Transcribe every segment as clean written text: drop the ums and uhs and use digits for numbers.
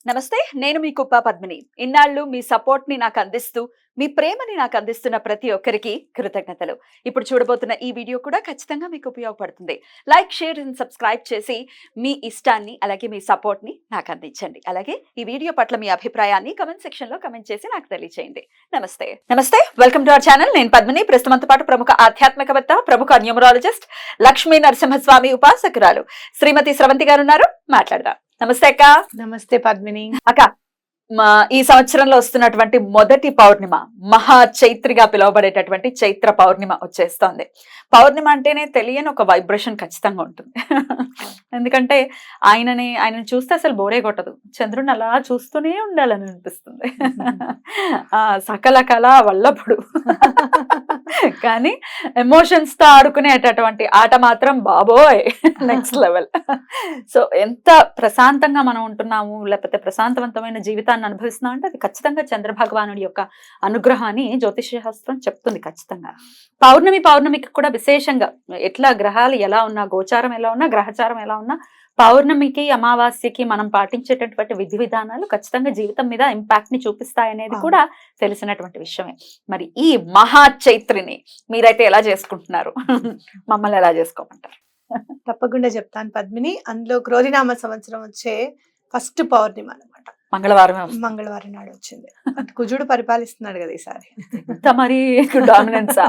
నమస్తే, నేను మీ కుప్ప పద్మిని. ఇన్నాళ్ళు మీ సపోర్ట్‌ని నాకందిస్తూ, మీ ప్రేమని నాకందిస్తున్న ప్రతి ఒక్కరికి కృతజ్ఞతలు. ఇప్పుడు చూడబోతున్న ఈ వీడియో కూడా ఖచ్చితంగా మీకు ఉపయోగపడుతుంది. లైక్, షేర్ అండ్ సబ్స్క్రైబ్ చేసి మీ ఇష్టాన్ని, అలాగే మీ సపోర్ట్‌ని నాకందించండి. అలాగే ఈ వీడియో పట్ల మీ అభిప్రాయాన్ని కామెంట్ సెక్షన్‌లో కామెంట్ చేసి నాకు తెలియజేయండి. నమస్తే. నమస్తే. Welcome to our channel. నేను పద్మిని. ప్రస్తుతంతో పాటు ప్రముఖ ఆధ్యాత్మికవేత్త, ప్రముఖ న్యూమరాలజిస్ట్, లక్ష్మీ నరసింహస్వామి ఉపాసకురాలు శ్రీమతి స్రవంతి గారు ఉన్నారు. మాట్లాడదాం. నమస్తే అక్క. నమస్తే పద్మిని. అక్క, ఈ సంవత్సరంలో వస్తున్నటువంటి మొదటి పౌర్ణిమ మహా చైత్రిగా పిలువబడేటటువంటి చైత్ర పౌర్ణిమ వచ్చేస్తోంది. పౌర్ణిమ అంటేనే తెలియని ఒక వైబ్రేషన్ ఖచ్చితంగా ఉంటుంది. ఎందుకంటే ఆయనని చూస్తే అసలు బోరే కొట్టదు. చంద్రుడిని అలా చూస్తూనే ఉండాలని అనిపిస్తుంది. సకల కళ వల్లప్పుడు కానీ ఎమోషన్స్ తో ఆడుకునేటటువంటి ఆట మాత్రం బాబోయ్ నెక్స్ట్ లెవెల్. సో ఎంత ప్రశాంతంగా మనం ఉంటున్నాము, లేకపోతే ప్రశాంతవంతమైన జీవితాన్ని అనుభవిస్తున్నాం అంటే అది ఖచ్చితంగా చంద్ర భగవానుడి యొక్క అనుగ్రహం అని జ్యోతిష శాస్త్రం చెప్తుంది. ఖచ్చితంగా పౌర్ణమికి కూడా విశేషంగా ఎట్లా గ్రహాలు ఎలా ఉన్నా, గోచారం ఎలా ఉన్నా, గ్రహచారం ఎలా ఉన్నా, పౌర్ణమికి అమావాస్యకి మనం పాటించేటటువంటి విధి విధానాలు ఖచ్చితంగా జీవితం మీద ఇంపాక్ట్ ని చూపిస్తాయనేది కూడా తెలిసినటువంటి విషయమే. మరి ఈ మహా చైత్రిని మీరైతే ఎలా చేసుకుంటున్నారు? మమ్మల్ని ఎలా చేసుకోమంటారు? తప్పకుండా చెప్తాను పద్మిని. అందులో క్రోధినామ సంవత్సరం వచ్చే ఫస్ట్ పౌర్ణిమ అనమాట. మంగళవారం నాడు వచ్చింది. కుజుడు పరిపాలిస్తున్నాడు కదా ఈసారి. మరి డామినెన్సా?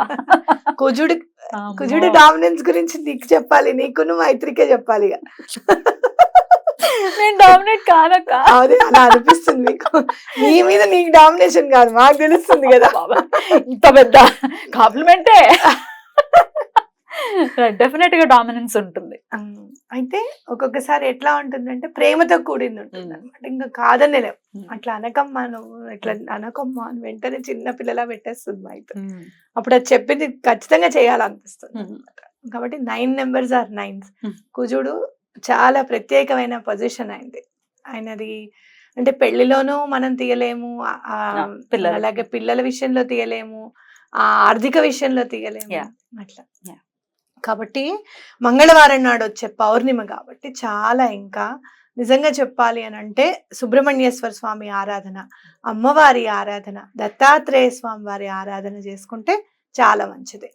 కుజుడు డామినెన్స్ గురించి నీకు చెప్పాలి, నీకు మైత్రికే చెప్పాలి. నేను డామినేట్ కాదక్క. అదే అలా అనిపిస్తుంది మీకు. నీ మీద నీకు డామినేషన్ కాదు, మాకు తెలుస్తుంది కదా. ఇంత పెద్ద కాంప్లిమెంటే. డెఫినెట్ గా డామినెన్స్ ఉంటుంది. అయితే ఒక్కొక్కసారి ఎట్లా ఉంటుందంటే ప్రేమతో కూడింది ఉంటుంది అనమాట. ఇంకా కాదని లేవు. అట్లా అనకమ్మా, నువ్వు ఇట్లా అనకమ్మా అని వెంటనే చిన్న పిల్లలా పెట్టేస్తుంది మా అయితే. అప్పుడు అది చెప్పింది ఖచ్చితంగా చేయాలనిపిస్తుంది అనమాట. కాబట్టి 9 నెంబర్స్ ఆర్ 9. కుజుడు చాలా ప్రత్యేకమైన పొజిషన్ అయింది ఆయనది. అంటే పెళ్లిలోనూ మనం తీయలేము, అలాగే పిల్లల విషయంలో తీయలేము, ఆర్థిక విషయంలో తీయలేము అట్లా. కాబట్టి మంగళవారం నాడు వచ్చే పౌర్ణిమ కాబట్టి చాలా ఇంకా నిజంగా చెప్పాలి అని అంటే సుబ్రహ్మణ్యేశ్వర స్వామి ఆరాధన, అమ్మవారి ఆరాధన, దత్తాత్రేయ స్వామి వారి ఆరాధన చేసుకుంటే చాలా మంచిది.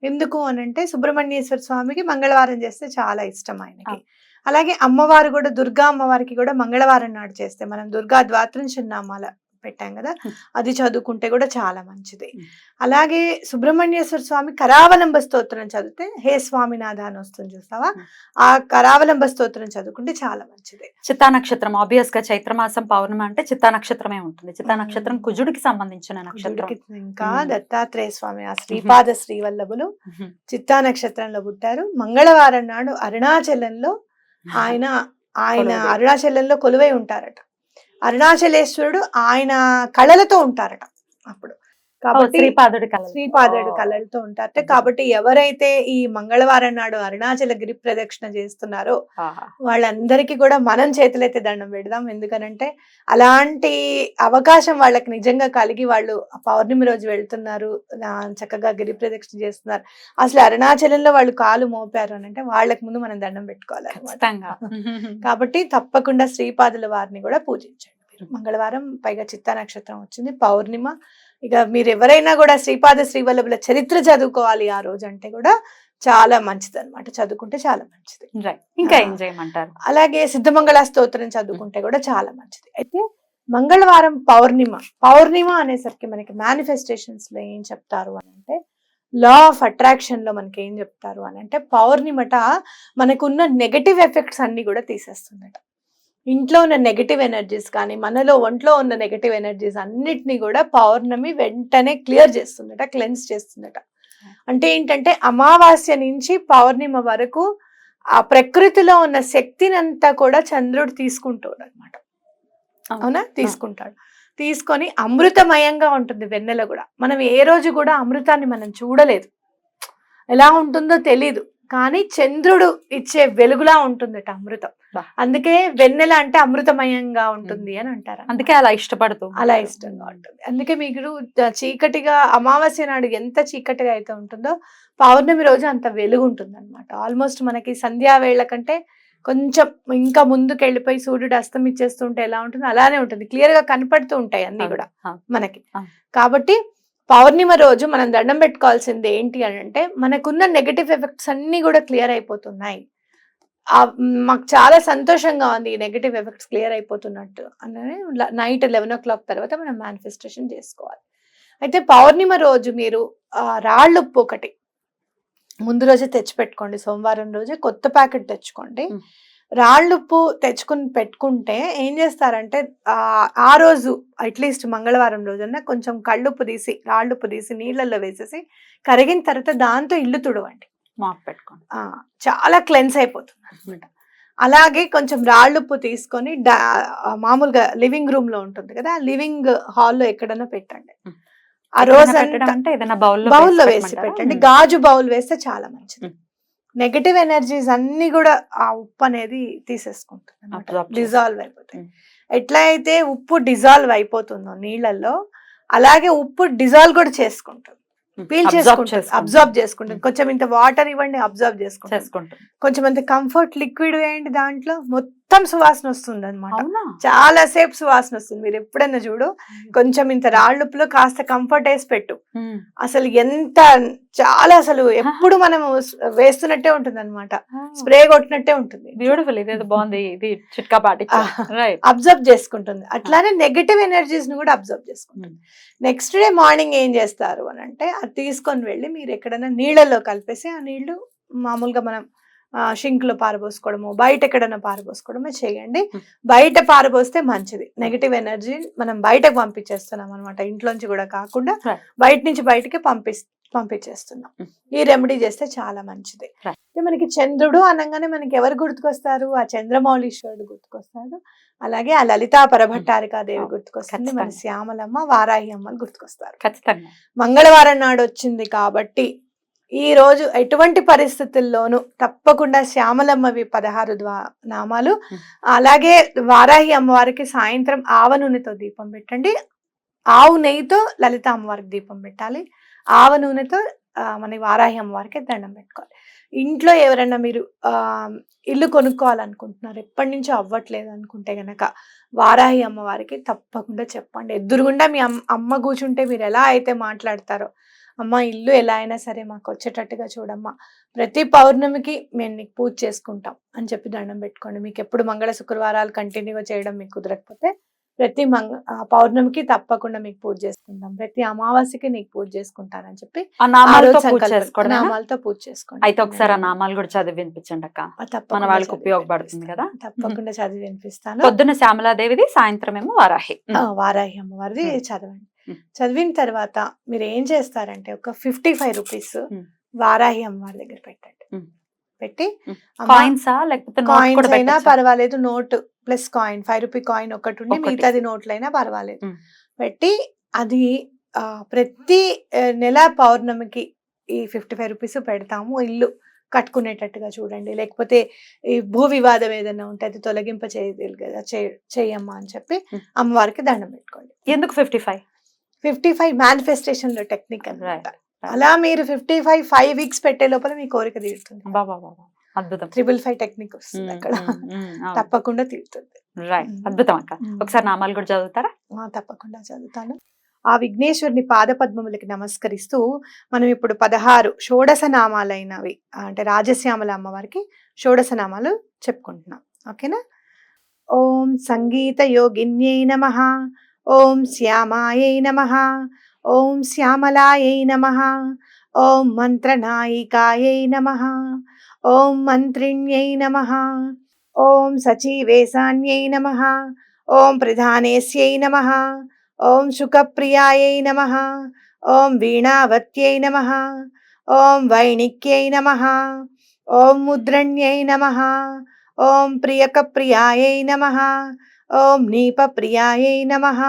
ఎందుకు అనంటే సుబ్రహ్మణ్యేశ్వర స్వామికి మంగళవారం చేస్తే చాలా ఇష్టం ఆయనకి. అలాగే అమ్మవారు కూడా, దుర్గా అమ్మవారికి కూడా మంగళవారం నాడు చేస్తే, మనం దుర్గా ద్వాత్రింశనామాల పెట్టాం కదా, అది చదువుకుంటే కూడా చాలా మంచిది. అలాగే సుబ్రహ్మణ్యేశ్వర స్వామి కరావలంబ స్తోత్రం చదివితే హే స్వామినాథ అని వస్తుంది చూస్తావా, ఆ కరావలంబ స్తోత్రం చదువుకుంటే చాలా మంచిది. చిత్తా నక్షత్రం ఆబ్వియస్ గా చైత్రమాసం పౌర్ణమి అంటే చిత్తా నక్షత్రమే ఉంటుంది. చిత్తా నక్షత్రం కుజుడికి సంబంధించిన నక్షత్రం. ఇంకా దత్తాత్రేయ స్వామి ఆ శ్రీపాద శ్రీవల్లభులు చిత్తా నక్షత్రంలో పుట్టారు. మంగళవారం నాడు అరుణాచలంలో ఆయన అరుణాచలంలో కొలువై ఉంటారట. అరుణాచలేశ్వరుడు ఆయన కళలతో ఉంటారట అప్పుడు. కాబట్టి శ్రీపాదుడు కళలతో ఉంటారట. కాబట్టి ఎవరైతే ఈ మంగళవారం నాడు అరుణాచల గిరి ప్రదక్షిణ చేస్తున్నారో వాళ్ళందరికీ కూడా మనం చేతులైతే దండం పెడదాం. ఎందుకనంటే అలాంటి అవకాశం వాళ్ళకి నిజంగా కలిగి వాళ్ళు పౌర్ణమి రోజు వెళ్తున్నారు, చక్కగా గిరి ప్రదక్షిణ చేస్తున్నారు, అసలు అరుణాచలంలో వాళ్ళు కాలు మోపారు అని అంటే వాళ్ళకి ముందు మనం దండం పెట్టుకోవాలి. కాబట్టి తప్పకుండా శ్రీపాదుల వారిని కూడా పూజించండి. మంగళవారం, పైగా చిత్తా నక్షత్రం వచ్చింది, పౌర్ణిమ. ఇక మీరు ఎవరైనా కూడా శ్రీపాద శ్రీవల్లభుల చరిత్ర చదువుకోవాలి ఆ రోజు అంటే కూడా చాలా మంచిది అనమాట. చదువుకుంటే చాలా మంచిది. ఇంకా ఏం చేయమంటారు? అలాగే సిద్ధమంగళ స్తోత్రం చదువుకుంటే కూడా చాలా మంచిది. అయితే మంగళవారం పౌర్ణిమ అనేసరికి మనకి మేనిఫెస్టేషన్స్ లో ఏం చెప్తారు అని అంటే, లా ఆఫ్ అట్రాక్షన్ లో మనకి ఏం చెప్తారు అని అంటే, పౌర్ణిమట మనకున్న నెగటివ్ ఎఫెక్ట్స్ అన్ని కూడా తీసేస్తుందట. ఇంట్లో ఉన్న నెగటివ్ ఎనర్జీస్ కానీ, మనలో ఒంట్లో ఉన్న నెగటివ్ ఎనర్జీస్ అన్నిటినీ కూడా పౌర్ణమి వెంటనే క్లియర్ చేస్తుందట, క్లెన్స్ చేస్తుందట. అంటే ఏంటంటే అమావాస్య నుంచి పౌర్ణిమ వరకు ఆ ప్రకృతిలో ఉన్న శక్తిని అంతా కూడా చంద్రుడు తీసుకుంటాడు అనమాట. అవునా? తీసుకొని అమృతమయంగా ఉంటుంది వెన్నెల కూడా. మనం ఏ రోజు కూడా అమృతాన్ని మనం చూడలేదు, ఎలా ఉంటుందో తెలీదు, కానీ చంద్రుడు ఇచ్చే వెలుగులా ఉంటుందట అమృతం. అందుకే వెన్నెల అంటే అమృతమయంగా ఉంటుంది అని అంటారు. అందుకే అలా ఇష్టంగా ఉంటుంది. అందుకే మీకు చీకటిగా అమావాస్య నాడు ఎంత చీకటిగా అయితే ఉంటుందో పౌర్ణమి రోజు అంత వెలుగు ఉంటుంది అనమాట. ఆల్మోస్ట్ మనకి సంధ్యా వేళ కంటే కొంచెం ఇంకా ముందుకు వెళ్ళిపోయి సూర్యుడు అస్తమిచ్చేస్తుంటే ఎలా ఉంటుంది అలానే ఉంటుంది, క్లియర్ గా కనపడుతూ ఉంటాయి అన్ని కూడా మనకి. కాబట్టి పౌర్ణిమ రోజు మనం దండం పెట్టుకోవాల్సింది ఏంటి అని అంటే, మనకున్న నెగటివ్ ఎఫెక్ట్స్ అన్ని కూడా క్లియర్ అయిపోతున్నాయి, మాకు చాలా సంతోషంగా ఉంది ఈ నెగటివ్ ఎఫెక్ట్స్ క్లియర్ అయిపోతున్నట్టు అని నైట్ 11 o'clock తర్వాత మనం మేనిఫెస్టేషన్ చేసుకోవాలి. అయితే పౌర్ణిమ రోజు మీరు రాళ్ళుప్పు ఒకటి ముందు రోజే తెచ్చిపెట్టుకోండి, సోమవారం రోజే కొత్త ప్యాకెట్ తెచ్చుకోండి. రాళ్ళుప్పు తెచ్చుకుని పెట్టుకుంటే ఏం చేస్తారంటే ఆ రోజు అట్లీస్ట్ మంగళవారం రోజున కొంచెం కళ్ళుప్పు తీసి రాళ్ళుప్పు తీసి నీళ్ళల్లో వేసేసి కరిగిన తర్వాత దాంతో ఇల్లు తుడవండి, మాప్ పెట్టుకోండి, చాలా క్లెన్స్ అయిపోతుంది అనమాట. అలాగే కొంచెం రాళ్ళుప్పు తీసుకొని మామూలుగా లివింగ్ రూమ్ లో ఉంటుంది కదా, లివింగ్ హాల్లో ఎక్కడైనా పెట్టండి. ఆ రోజు బౌల్లో వేసి పెట్టండి, గాజు బౌల్ వేస్తే చాలా మంచిది. నెగటివ్ ఎనర్జీస్ అన్ని కూడా ఆ ఉప్పు అనేది తీసేసుకుంటుంది అన్నమాట, డిజాల్వ్ అయిపోతాయి. ఎట్లా అయితే ఉప్పు డిజాల్వ్ అయిపోతుందో నీళ్ళల్లో, అలాగే ఉప్పు డిజాల్వ్ కూడా చేసుకుంటుంది, పీల్ చేసుకుంటుంది, అబ్జర్వ్ చేసుకుంటుంది. కొంచెం ఇంత వాటర్ ఇవ్వండి, అబ్జర్వ్ చేసుకుంటుంది. కొంచెం అంత కంఫర్ట్ లిక్విడ్ వేయండి, దాంట్లో మొత్తం సువాసన వస్తుంది అనమాట, చాలా సేపు సువాసన వస్తుంది. మీరు ఎప్పుడైనా చూడు, కొంచెం ఇంత రాళ్ళుప్పులో కాస్త కంఫర్ట్ వేసి పెట్టు, అసలు ఎంత చాలా అసలు ఎప్పుడు మనం వేస్తున్నట్టే ఉంటుంది అనమాట, స్ప్రే కొట్టినట్టే ఉంటుంది. బ్యూటిఫుల్, ఇదేదో బాగుంది, ఇది చిట్కా పాటి అబ్జర్వ్ చేసుకుంటుంది. అట్లానే నెగటివ్ ఎనర్జీస్ ని కూడా అబ్జర్వ్ చేసుకుంటుంది. నెక్స్ట్ డే మార్నింగ్ ఏం చేస్తారు అని అంటే, అది తీసుకొని వెళ్ళి మీరు ఎక్కడైనా నీళ్ళల్లో కలిపేసి ఆ నీళ్లు మామూలుగా మనం షింక్ లో పారబోసుకోవడము, బయట ఎక్కడైనా పారబోసుకోవడమే చేయండి. బయట పారబోస్తే మంచిది, నెగటివ్ ఎనర్జీ మనం బయటకు పంపించేస్తున్నాం అనమాట, ఇంట్లోంచి కూడా కాకుండా బయట నుంచి బయటకి పంపించేస్తున్నాం. ఈ రెమెడీ చేస్తే చాలా మంచిది. మనకి చంద్రుడు అనగానే మనకి ఎవరు గుర్తుకొస్తారు? ఆ చంద్రమౌళీశ్వరుడు గుర్తుకొస్తాడు, అలాగే ఆ లలితా పరభట్టారికాదేవి గుర్తుకొస్తుంది, మన శ్యామలమ్మ, వారాహి అమ్మలు గుర్తుకొస్తారు. ఖచ్చితంగా మంగళవారం నాడు వచ్చింది కాబట్టి ఈ రోజు ఎటువంటి పరిస్థితుల్లోనూ తప్పకుండా శ్యామలమ్మవి 16 నామాలు, అలాగే వారాహి అమ్మవారికి సాయంత్రం ఆవ నూనెతో దీపం పెట్టండి, ఆవు నెయ్యితో లలిత అమ్మవారికి దీపం పెట్టాలి, ఆవ నూనెతో మన వారాహి అమ్మవారికి దండం పెట్టుకోవాలి. ఇంట్లో ఎవరైనా మీరు ఇల్లు కొనుక్కోవాలనుకుంటున్నారు, ఎప్పటి నుంచో అవ్వట్లేదు అనుకుంటే గనక వారాహి అమ్మవారికి తప్పకుండా చెప్పండి. ఎదురుగుండా మీ అమ్మ కూర్చుంటే మీరు ఎలా అయితే మాట్లాడతారో, అమ్మ ఇల్లు ఎలా అయినా సరే మాకు వచ్చేటట్టుగా చూడమ్మా, ప్రతి పౌర్ణమికి మేము నీకు పూజ చేసుకుంటాం అని చెప్పి దండం పెట్టుకోండి. మీకు ఎప్పుడు మంగళ శుక్రవారాలు కంటిన్యూగా చేయడం మీకు కుదరకపోతే ప్రతి పౌర్ణమికి తప్పకుండా మీకు పూజ చేసుకుంటాం, ప్రతి అమావాస్యకి నీకు పూజ చేసుకుంటానని చెప్పి నామాలతో పూజ చేసుకోండి. అయితే ఒకసారి ఆ నామాలు కూడా చదివి వినిపించండి అక్క, మన వాళ్ళకి ఉపయోగపడుతుంది కదా. తప్పకుండా చదివి వినిపిస్తాను. పొద్దున్న శ్యామలాదేవిది, సాయంత్రం ఏమో వారాహి అమ్మవారిది చదవండి. చదివిన తర్వాత మీరు ఏం చేస్తారంటే, ఒక 55 రూపీస్ వారాహి అమ్మవారి దగ్గర పెట్టండి. పెట్టి కాయిన్స్ అయినా పర్వాలేదు, note plus coin, 5 rupee coin ఒకటి ఉండి మిగతాది నోట్లైనా పర్వాలేదు పెట్టి, అది ప్రతి నెల పౌర్ణమికి ఈ 55 రూపీస్ పెడతాము, ఇల్లు కట్టుకునేటట్టుగా చూడండి, లేకపోతే ఈ భూ వివాదం ఏదైనా ఉంటే అది తొలగింప చేయలేదు కదా, చేయమ్మా అని చెప్పి అమ్మవారికి దండం పెట్టుకోండి. ఎందుకు 55 మేనిఫెస్టేషన్ లో టెక్నిక్ అన్నమాట. అలా మీరు 5 వీక్స్ పెట్టే లోపల మీ కోరిక తీరుతుంది. అద్భుతం, 555 టెక్నిక్ వస్తుంది అక్కడ, తప్పకుండా తీరుతుంది. అద్భుతం అక్క, ఒకసారి నామాలు కూడా చదువుతారా? తప్పకుండా చదువుతాను. ఆ విఘ్నేశ్వరుని పాద పద్మములకి నమస్కరిస్తూ మనం ఇప్పుడు 16 షోడశ నామాలైనవి, అంటే రాజశ్యామల అమ్మవారికి షోడశ నామాలు చెప్పుకుంటున్నాం. ఓకేనా? ఓం సంగీత యోగిన్యై నమః, ఓం శ్యామాయై నమః, ఓం శ్యామలాయై నమః, ఓం మంత్రనాయికాయై నమః, ఓం మంత్రిణ్యై నమః, ఓం సచీవేశాన్యై నమః, ఓం ప్రధానేస్యై నమః, ఓం శుకప్రియాయై నమః, ఓం వీణావత్యై నమః, ఓం వైణిక్యై నమః, ఓం ముద్రణ్యై నమః, ఓం ప్రియకప్రియాయై నమః, ఓం నీపప్రియాయై నమః,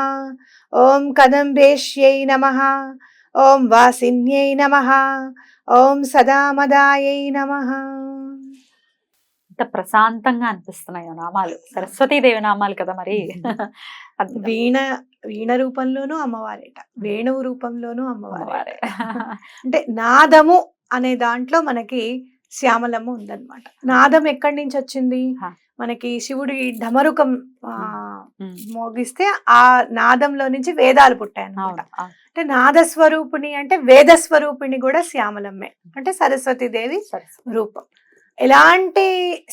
ఓం కదంబేష్యై నమః, ఓం వాసిన్యై నమః, ఓం సదామదాయై నమః. ఎంత ప్రశాంతంగా అనిపిస్తున్నాయో నామాలు, సరస్వతీదేవి నామాలు కదా మరి. వీణ రూపంలోనూ అమ్మవారేట, వేణువు రూపంలోనూ అమ్మవారే. అంటే నాదము అనే దాంట్లో మనకి శ్యామలమ్మ ఉందన్నమాట. నాదం ఎక్కడి నుంచి వచ్చింది? హా. మనకి శివుడి డమరుకం ఉమ్. మోగిస్తే ఆ నాదంలో నుంచి వేదాలు పుట్టాయి అన్నమాట. అవును, అవును. అంటే నాదస్వరూపిణి అంటే వేద స్వరూపిణి కూడా శ్యామలమ్మే, అంటే సరస్వతీదేవి సరే. రూపం. ఎలాంటి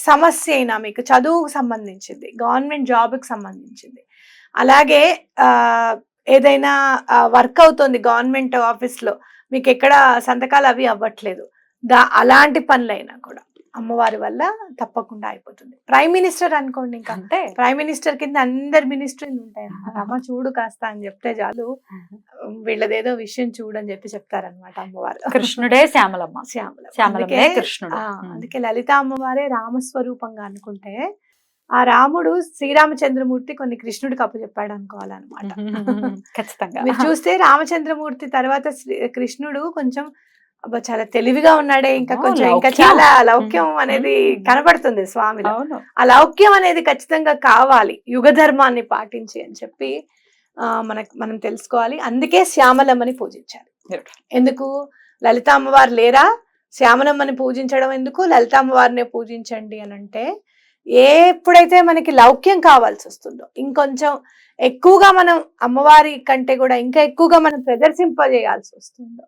సమస్య అయినా మీకు చదువుకు సంబంధించింది, గవర్నమెంట్ జాబ్కి సంబంధించింది, అలాగే ఏదైనా వర్క్ అవుతుంది గవర్నమెంట్ ఆఫీస్లో, మీకు ఎక్కడ సంతకాలు అవి అవ్వట్లేదు, అలాంటి పనులైనా కూడా అమ్మవారి వల్ల తప్పకుండా అయిపోతుంది. ప్రైమ్ మినిస్టర్ అనుకోండి, ఇంకా అంటే ప్రైమ్ మినిస్టర్ కింద అందరు మినిస్ట్రీలు ఉంటాయి అన్నమాట. అమ్మ చూడు కాస్త అని చెప్తే చాలు, వీళ్ళదేదో విషయం చూడని చెప్పి చెప్తారనమాట అమ్మవారు. కృష్ణుడే శ్యామలమ్మ, శ్యామల. శ్యామలమ్మే కృష్ణుడు. అందుకే లలిత అమ్మవారే రామస్వరూపంగా అనుకుంటే, ఆ రాముడు శ్రీరామచంద్రమూర్తి కొన్ని కృష్ణుడికి అప్పచెప్పాడు అనుకోవాలన్నమాట. ఖచ్చితంగా. మీరు చూస్తే రామచంద్రమూర్తి తర్వాత కృష్ణుడు కొంచెం చాలా తెలివిగా ఉన్నాడే, ఇంకా కొంచెం ఇంకా చాలా లౌక్యం అనేది కనబడుతుంది స్వామిలో. ఆ లౌక్యం అనేది ఖచ్చితంగా కావాలి యుగ ధర్మాన్ని పాటించి అని చెప్పి మనం తెలుసుకోవాలి. అందుకే శ్యామలమ్మని పూజించాలి. ఎందుకు? లలిత అమ్మవారు లేరా, శ్యామలమ్మని పూజించడం ఎందుకు, లలిత అమ్మవారినే పూజించండి అని అంటే, ఎప్పుడైతే మనకి లౌక్యం కావాల్సి వస్తుందో, ఇంకొంచెం ఎక్కువగా మనం అమ్మవారి కంటే కూడా ఇంకా ఎక్కువగా మనం ప్రదర్శింపజేయాల్సి వస్తుందో,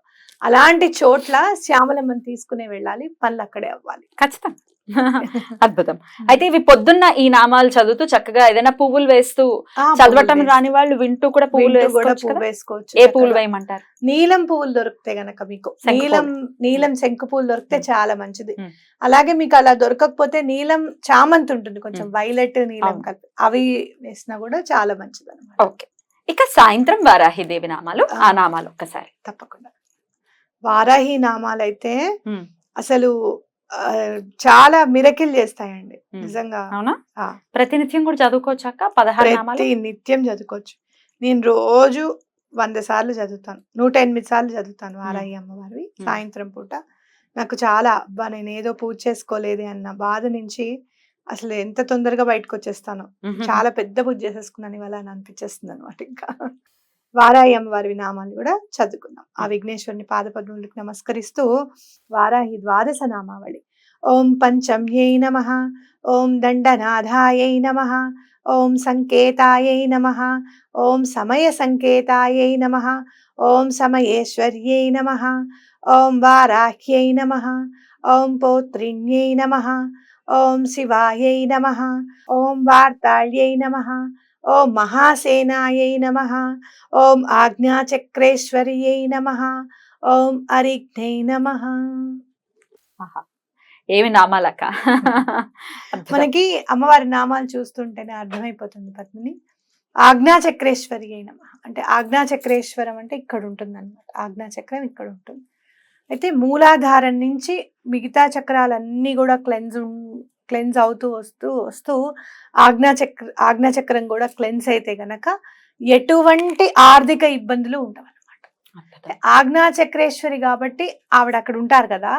అలాంటి చోట్ల శ్యామలమ్మని తీసుకునే వెళ్ళాలి, పనులు అక్కడే అవ్వాలి. ఖచ్చితంగా. అద్భుతం. అయితే ఇవి పొద్దున్న ఈ నామాలు చదువుతూ చక్కగా ఏదైనా పువ్వులు వేస్తూ, చదవటం రాని వాళ్ళు వింటూ కూడా పువ్వులు వేసుకోవచ్చు. ఏ పువ్వులు వేయమంటారు? నీలం పువ్వులు దొరికితే గనక మీకు నీలం శంకు పువ్వులు దొరికితే చాలా మంచిది. అలాగే మీకు అలా దొరకకపోతే నీలం చామంతి ఉంటుంది, కొంచెం వైలెట్ నీలం కలిపి, అవి వేసినా కూడా చాలా మంచిది అన్నమాట. ఓకే. ఇక సాయంత్రం వారాహిదేవి నామాలు, ఆ నామాలు ఒక్కసారి. తప్పకుండా. వారాహి నామాలు అయితే అసలు చాలా మిరకిల్ చేస్తాయండి నిజంగా. అవునా? ప్రతినిత్యం కూడా చదువుకోవచ్చాక 16 నామాలు నిత్యం చదువుకోవచ్చు. నేను రోజు 100 సార్లు చదువుతాను, 108 సార్లు చదువుతాను వారాహి అమ్మవారివి సాయంత్రం పూట. నాకు చాలా నేను ఏదో పూజ చేసుకోలేదే అన్న బాధ నుంచి అసలు ఎంత తొందరగా బయటకు వచ్చేస్తాను, చాలా పెద్ద పూజ చేసేసుకున్నాను ఇవాళ అని అనిపించేస్తుంది అనమాట. ఇంకా వారాహి అమ్మవారి నామాలు కూడా చదువుకుందాం. ఆ విఘ్నేశ్వరుని పాదపద్మములకు నమస్కరిస్తూ వారాహి ద్వాదశ నామావళి. ఓం పంచమ్యై నమః, ఓం దండనాథాయై నమః, ఓం సంకేతాయై నమః, ఓం సమయ సంకేతాయై నమః, ఓం సమయేశ్వర్యై నమః, ఓం వారాహ్యై నమః, ఓం పౌత్రిణ్యై నమః, ఓం శివాయై నమః, ఓం వార్తాళ్యై నమః, ఓం మహాసేనాయై నమః, ఓం ఆజ్ఞాచక్రేశ్వర్యై నమః, ఓం అరిఘ్నై నమః. ఏమి నామాలక్క? మనకి అమ్మవారి నామాలు చూస్తుంటేనే అర్థమైపోతుంది పద్మిని. ఆజ్ఞాచక్రేశ్వరి అయి నమః అంటే, ఆజ్ఞాచక్రేశ్వరం అంటే ఇక్కడ ఉంటుంది అనమాట. ఆజ్ఞాచక్రం ఇక్కడ ఉంటుంది. అయితే మూలాధారం నుంచి మిగతా చక్రాలన్నీ కూడా క్లెన్స్ అవుతూ వస్తూ ఆజ్ఞాచక్రం కూడా క్లెన్స్ అయితే గనక ఎటువంటి ఆర్థిక ఇబ్బందులు ఉండవన్నమాట. ఆజ్ఞాచక్రేశ్వరి కాబట్టి ఆవిడ అక్కడ ఉంటారు కదా,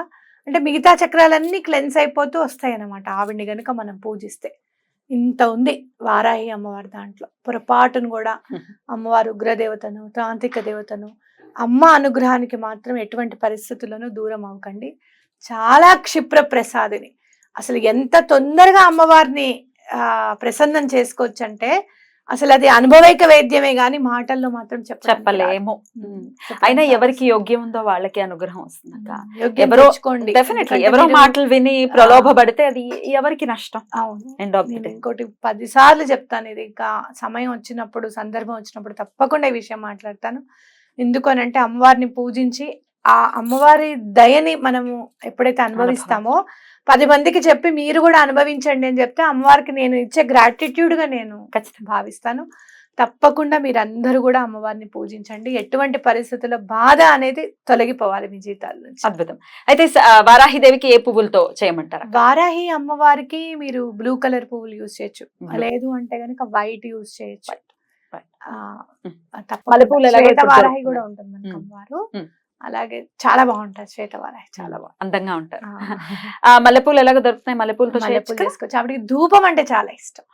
అంటే మిగతా చక్రాలన్నీ క్లెన్స్ అయిపోతూ వస్తాయి అన్నమాట ఆవిడ్ని గనుక మనం పూజిస్తే. ఇంత ఉంది వారాహి అమ్మవారి దాంట్లో. పొరపాటును కూడా అమ్మవారు ఉగ్రదేవతను, తాంత్రిక దేవతను, అమ్మ అనుగ్రహానికి మాత్రం ఎటువంటి పరిస్థితులను దూరం అవ్వకండి. చాలా క్షిప్ర ప్రసాదిని. అసలు ఎంత తొందరగా అమ్మవారిని ప్రసన్నం చేసుకోవచ్చు అంటే, అసలు అది అనుభవైక వేద్యమే గాని మాటల్లో మాత్రం చెప్పలేము. అయినా ఎవరికి యోగ్యం ఉందో వాళ్ళకి అనుగ్రహం వస్తుంది. ఎవరో మాటలు విని ప్రలోభపడితే అది ఎవరికి నష్టం. అవును. ఇంకోటి 10 సార్లు చెప్తాను, ఇది ఇంకా సమయం వచ్చినప్పుడు, సందర్భం వచ్చినప్పుడు తప్పకుండా ఈ విషయం మాట్లాడతాను. ఎందుకనంటే అమ్మవారిని పూజించి ఆ అమ్మవారి దయని మనము ఎప్పుడైతే అనుభవిస్తామో 10 మందికి చెప్పి మీరు కూడా అనుభవించండి అని చెప్తే అమ్మవారికి నేను ఇచ్చే గ్రాటిట్యూడ్ గా నేను ఖచ్చితంగా భావిస్తాను. తప్పకుండా మీరందరూ కూడా అమ్మవారిని పూజించండి. ఎటువంటి పరిస్థితుల్లో బాధ అనేది తొలగిపోవాలి మీ జీవితాల నుంచి. అద్భుతం. అయితే వారాహిదేవికి ఏ పువ్వులతో చేయమంటారు? వారాహి అమ్మవారికి మీరు బ్లూ కలర్ పువ్వులు యూజ్ చేయొచ్చు, లేదు అంటే గనక వైట్ యూజ్ చేయొచ్చు. వారాహి కూడా ఉంటుంది మనకి అమ్మవారు. అలాగే చాలా బాగుంటారు శ్వేతవారాహి, చాలా అందంగా ఉంటారు. మల్లెపూలు ఎలాగో దొరుకుతాయి, మల్లెపూలతో చేసుకోవచ్చు. ఆవిడకి ధూపం అంటే చాలా ఇష్టం,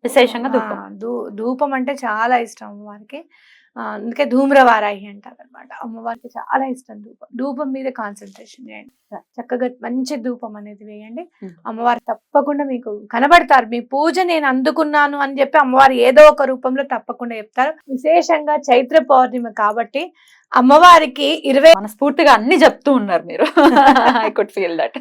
విశేషంగా ధూపం అంటే చాలా ఇష్టం అమ్మవారికి. అందుకే ధూమ్రవారాహి అంటారు అనమాట. అమ్మవారికి చాలా ఇష్టం ధూపం. ధూపం మీద కాన్సన్ట్రేషన్ చేయండి. చక్కగా మంచి ధూపం అనేది వేయండి. అమ్మవారు తప్పకుండా మీకు కనబడతారు. మీ పూజ నేను అందుకున్నాను అని చెప్పి అమ్మవారు ఏదో ఒక రూపంలో తప్పకుండా చెప్తారు. విశేషంగా చైత్ర పౌర్ణిమ కాబట్టి అమ్మవారికి 20 మనస్ఫూర్తిగా అన్ని చెప్తూ ఉన్నారు మీరు. I could feel that.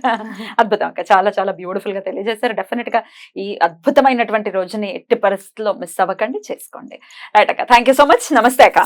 అద్భుతం అక్క, చాలా చాలా బ్యూటిఫుల్ గా తెలియజేశారు. డెఫినెట్ గా ఈ అద్భుతమైనటువంటి రోజుని ఎట్టి పరిస్థితుల్లో మిస్ అవ్వకండి, చేసుకోండి. రైట్ అక్క, థ్యాంక్ యూ సో మచ్. నమస్తే అక్క.